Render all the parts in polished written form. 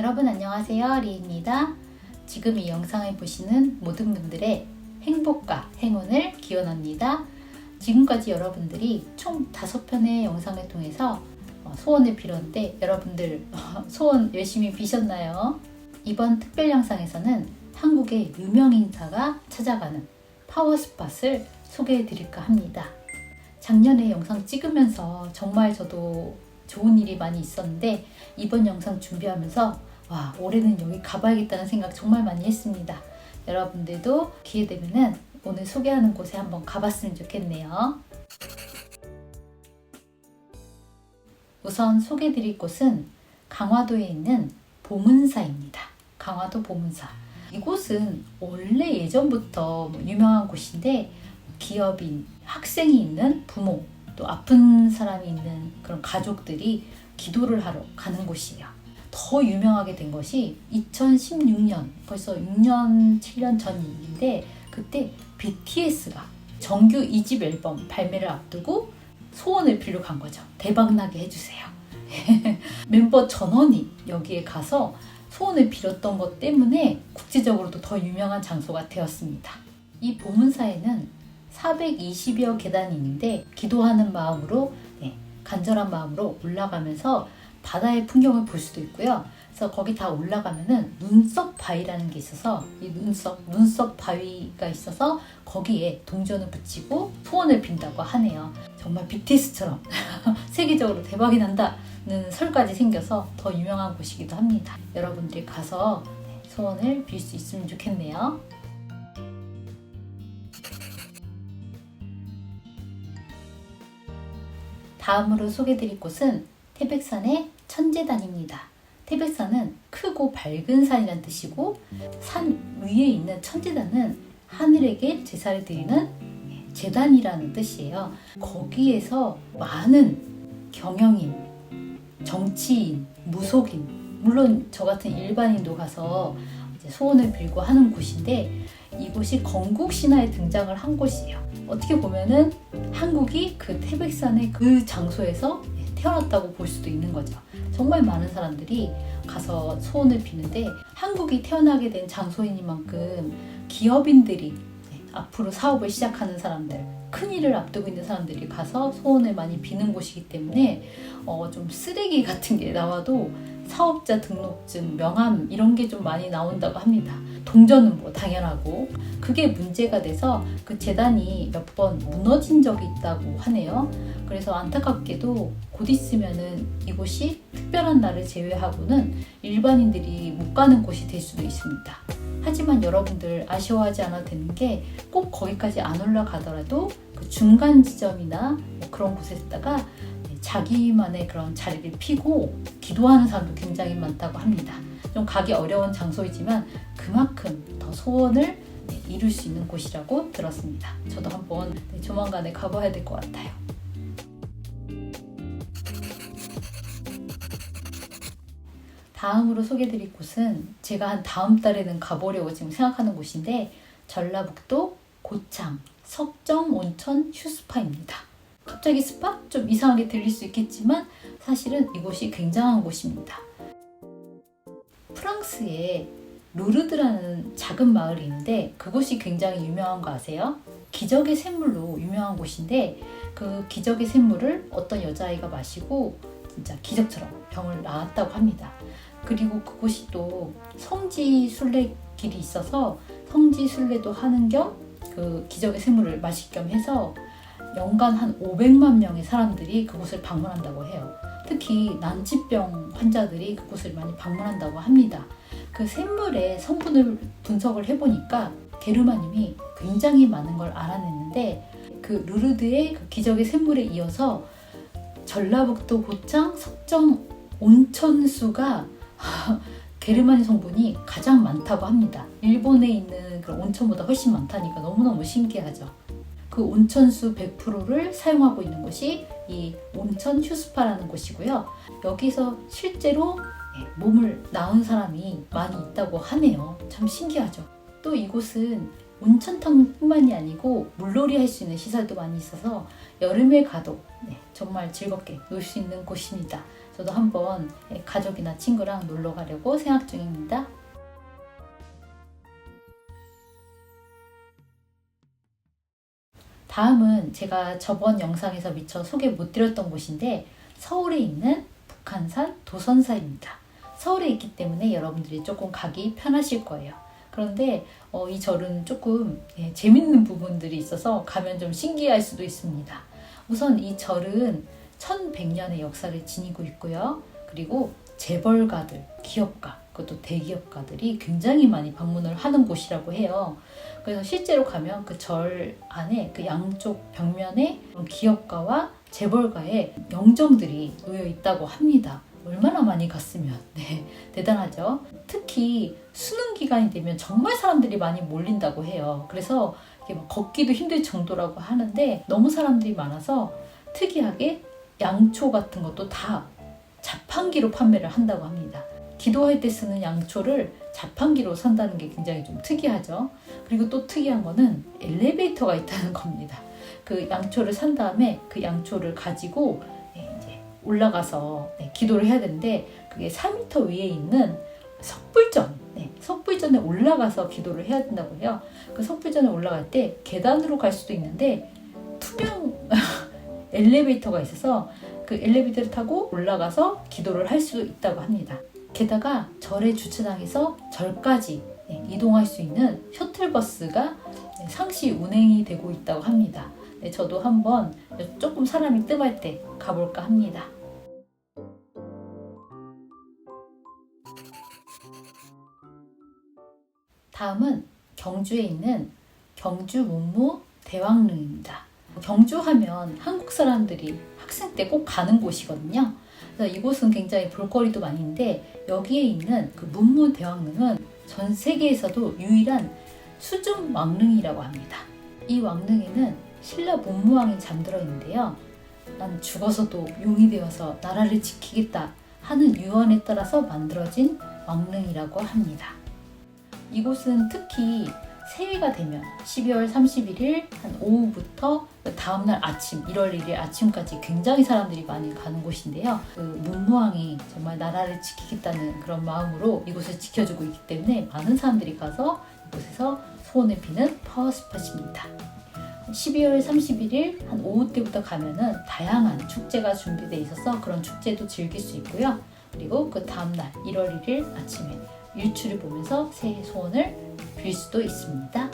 여러분 안녕하세요. 리입니다. 지금 이 영상을 보시는 모든 분들의 행복과 행운을 기원합니다. 지금까지 여러분들이 총 5편의 영상을 통해서 소원을 빌었는데 여러분들 소원 열심히 비셨나요? 이번 특별 영상에서는 한국의 유명 인사가 찾아가는 파워스팟을 소개해 드릴까 합니다. 작년에 영상 찍으면서 정말 저도 좋은 일이 많이 있었는데 이번 영상 준비하면서 와, 올해는 여기 가봐야겠다는 생각 정말 많이 했습니다. 여러분들도 기회 되면은 오늘 소개하는 곳에 한번 가봤으면 좋겠네요. 우선 소개드릴 곳은 강화도에 있는 보문사입니다. 강화도 보문사. 이곳은 원래 예전부터 유명한 곳인데 기업인, 학생이 있는 부모, 또 아픈 사람이 있는 그런 가족들이 기도를 하러 가는 곳이에요. 더 유명하게 된 것이 2016년, 벌써 6년, 7년 전인데 그때 BTS가 정규 2집 앨범 발매를 앞두고 소원을 빌러 간 거죠. 대박나게 해주세요. 멤버 전원이 여기에 가서 소원을 빌었던 것 때문에 국제적으로도 더 유명한 장소가 되었습니다. 이 보문사에는 420여 계단이 있는데 기도하는 마음으로 간절한 마음으로 올라가면서 바다의 풍경을 볼 수도 있고요. 그래서 거기 다 올라가면은 눈썹 바위라는 게 있어서 이 눈썹 바위가 있어서 거기에 동전을 붙이고 소원을 빈다고 하네요. 정말 BTS처럼 세계적으로 대박이 난다는 설까지 생겨서 더 유명한 곳이기도 합니다. 여러분들이 가서 소원을 빌 수 있으면 좋겠네요. 다음으로 소개드릴 곳은 태백산의 천재단입니다. 태백산은 크고 밝은 산이란 뜻이고 산 위에 있는 천재단은 하늘에게 제사를 드리는 제단이라는 뜻이에요. 거기에서 많은 경영인, 정치인, 무속인, 물론 저 같은 일반인도 가서 소원을 빌고 하는 곳인데 이곳이 건국 신화에 등장을 한 곳이에요. 어떻게 보면은 한국이 그 태백산의 그 장소에서 태어났다고 볼 수도 있는 거죠. 정말 많은 사람들이 가서 소원을 비는데 한국이 태어나게 된 장소이니만큼 기업인들이 앞으로 사업을 시작하는 사람들, 큰 일을 앞두고 있는 사람들이 가서 소원을 많이 비는 곳이기 때문에 좀 쓰레기 같은 게 나와도 사업자 등록증, 명함 이런 게 좀 많이 나온다고 합니다. 동전은 뭐 당연하고 그게 문제가 돼서 그 재단이 몇 번 무너진 적이 있다고 하네요. 그래서 안타깝게도 곧 있으면은 이곳이 특별한 날을 제외하고는 일반인들이 못 가는 곳이 될 수도 있습니다. 하지만 여러분들 아쉬워하지 않아도 되는 게 꼭 거기까지 안 올라가더라도 그 중간 지점이나 뭐 그런 곳에다가 자기만의 그런 자리를 피고 기도하는 사람도 굉장히 많다고 합니다. 좀 가기 어려운 장소이지만 그만큼 더 소원을 이룰 수 있는 곳이라고 들었습니다. 저도 한번 조만간에 가봐야 될 것 같아요. 다음으로 소개드릴 곳은 제가 한 다음 달에는 가보려고 지금 생각하는 곳인데 전라북도 고창 석정 온천 휴스파입니다. 갑자기 스파? 좀 이상하게 들릴 수 있겠지만 사실은 이곳이 굉장한 곳입니다. 프랑스에 루르드라는 작은 마을이 있는데 그곳이 굉장히 유명한 거 아세요? 기적의 샘물로 유명한 곳인데 그 기적의 샘물을 어떤 여자아이가 마시고 진짜 기적처럼 병을 나았다고 합니다. 그리고 그곳이 또 성지순례길이 있어서 성지순례도 하는 겸 그 기적의 샘물을 마실 겸 해서 연간 한 500만 명의 사람들이 그곳을 방문한다고 해요. 특히 난치병 환자들이 그곳을 많이 방문한다고 합니다. 그 샘물의 성분을 분석을 해보니까 게르마늄이 굉장히 많은 걸 알아냈는데 그 루르드의 그 기적의 샘물에 이어서 전라북도 고창 석정 온천수가 게르마늄 성분이 가장 많다고 합니다. 일본에 있는 그런 온천보다 훨씬 많다니까 너무너무 신기하죠. 그 온천수 100%를 사용하고 있는 곳이 이 온천 휴스파라는 곳이고요. 여기서 실제로 몸을 낳은 사람이 많이 있다고 하네요. 참 신기하죠. 또 이곳은 온천탕뿐만이 아니고 물놀이 할 수 있는 시설도 많이 있어서 여름에 가도 정말 즐겁게 놀 수 있는 곳입니다. 저도 한번 가족이나 친구랑 놀러 가려고 생각 중입니다. 다음은 제가 저번 영상에서 미처 소개 못 드렸던 곳인데 서울에 있는 북한산 도선사입니다. 서울에 있기 때문에 여러분들이 조금 가기 편하실 거예요. 그런데 이 절은 조금 재밌는 부분들이 있어서 가면 좀 신기할 수도 있습니다. 우선 이 절은 1100년의 역사를 지니고 있고요. 그리고 재벌가들, 기업가, 그것도 대기업가들이 굉장히 많이 방문을 하는 곳이라고 해요. 그래서 실제로 가면 그 절 안에 그 양쪽 벽면에 기업가와 재벌가의 영정들이 놓여 있다고 합니다. 얼마나 많이 갔으면. 네, 대단하죠. 특히 수능 기간이 되면 정말 사람들이 많이 몰린다고 해요. 그래서 이게 막 걷기도 힘들 정도라고 하는데 너무 사람들이 많아서 특이하게 양초 같은 것도 다 자판기로 판매를 한다고 합니다. 기도할 때 쓰는 양초를 자판기로 산다는 게 굉장히 좀 특이하죠. 그리고 또 특이한 거는 엘리베이터가 있다는 겁니다. 그 양초를 산 다음에 그 양초를 가지고 이제 올라가서 기도를 해야 되는데 그게 4m 위에 있는 석불전, 석불전에 올라가서 기도를 해야 된다고 해요. 그 석불전에 올라갈 때 계단으로 갈 수도 있는데 투명 엘리베이터가 있어서 그 엘리베이터를 타고 올라가서 기도를 할 수 있다고 합니다. 게다가 절의 주차장에서 절까지 이동할 수 있는 셔틀버스가 상시 운행이 되고 있다고 합니다. 저도 한번 조금 사람이 뜸할 때 가볼까 합니다. 다음은 경주에 있는 경주 문무 대왕릉입니다. 경주하면 한국 사람들이 학생 때 꼭 가는 곳이거든요. 그래서 이곳은 굉장히 볼거리도 많이 있는데 여기에 있는 그 문무 대왕릉은 전 세계에서도 유일한 수중 왕릉이라고 합니다. 이 왕릉에는 신라 문무왕이 잠들어 있는데요. 난 죽어서도 용이 되어서 나라를 지키겠다 하는 유언에 따라서 만들어진 왕릉이라고 합니다. 이곳은 특히 새해가 되면 12월 31일 한 오후부터 다음날 아침 1월 1일 아침까지 굉장히 사람들이 많이 가는 곳인데요. 그 문무왕이 정말 나라를 지키겠다는 그런 마음으로 이곳을 지켜주고 있기 때문에 많은 사람들이 가서 이곳에서 소원을 비는 파워스팟입니다. 12월 31일 한 오후 때부터 가면은 다양한 축제가 준비되어 있어서 그런 축제도 즐길 수 있고요. 그리고 그 다음날 1월 1일 아침에 일출을 보면서 새해 소원을 빌 수도 있습니다.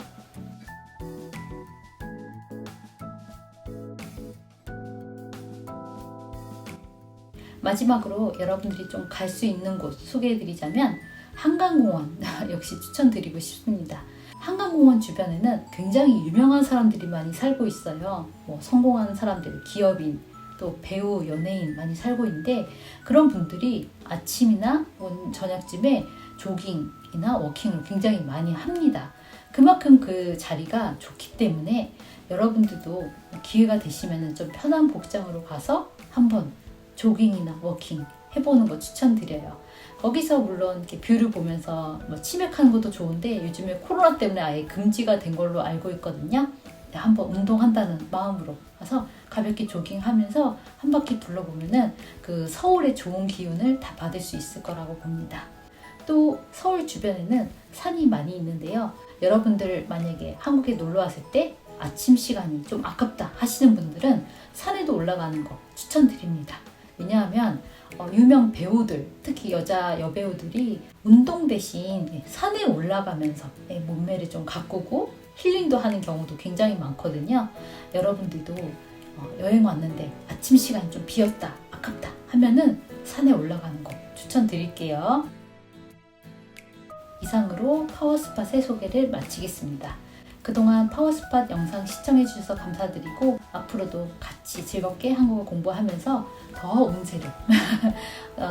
마지막으로 여러분들이 좀 갈 수 있는 곳 소개해드리자면 한강공원 역시 추천드리고 싶습니다. 한강공원 주변에는 굉장히 유명한 사람들이 많이 살고 있어요. 성공한 사람들, 기업인, 또 배우, 연예인 많이 살고 있는데 그런 분들이 아침이나 저녁쯤에 조깅이나 워킹을 굉장히 많이 합니다. 그만큼 그 자리가 좋기 때문에 여러분들도 기회가 되시면 좀 편한 복장으로 가서 한번 조깅이나 워킹 해보는 거 추천드려요. 거기서 물론 이렇게 뷰를 보면서 치맥하는 것도 좋은데 요즘에 코로나 때문에 아예 금지가 된 걸로 알고 있거든요. 한번 운동한다는 마음으로 가서 가볍게 조깅하면서 한 바퀴 둘러보면은 그 서울의 좋은 기운을 다 받을 수 있을 거라고 봅니다. 또 서울 주변에는 산이 많이 있는데요. 여러분들 만약에 한국에 놀러 왔을 때 아침 시간이 좀 아깝다 하시는 분들은 산에도 올라가는 거 추천드립니다. 왜냐하면 유명 배우들, 특히 여자 여배우들이 운동 대신 산에 올라가면서 몸매를 좀 가꾸고 힐링도 하는 경우도 굉장히 많거든요. 여러분들도 여행 왔는데 아침 시간이 좀 비었다, 아깝다 하면은 산에 올라가는 거 추천드릴게요. 이상으로 파워스팟의 소개를 마치겠습니다. 그동안 파워스팟 영상 시청해주셔서 감사드리고 앞으로도 같이 즐겁게 한국어 공부하면서 더 운세를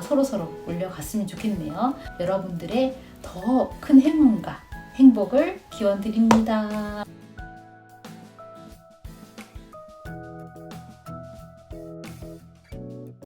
서로서로 올려갔으면 좋겠네요. 여러분들의 더 큰 행운과 행복을 기원드립니다.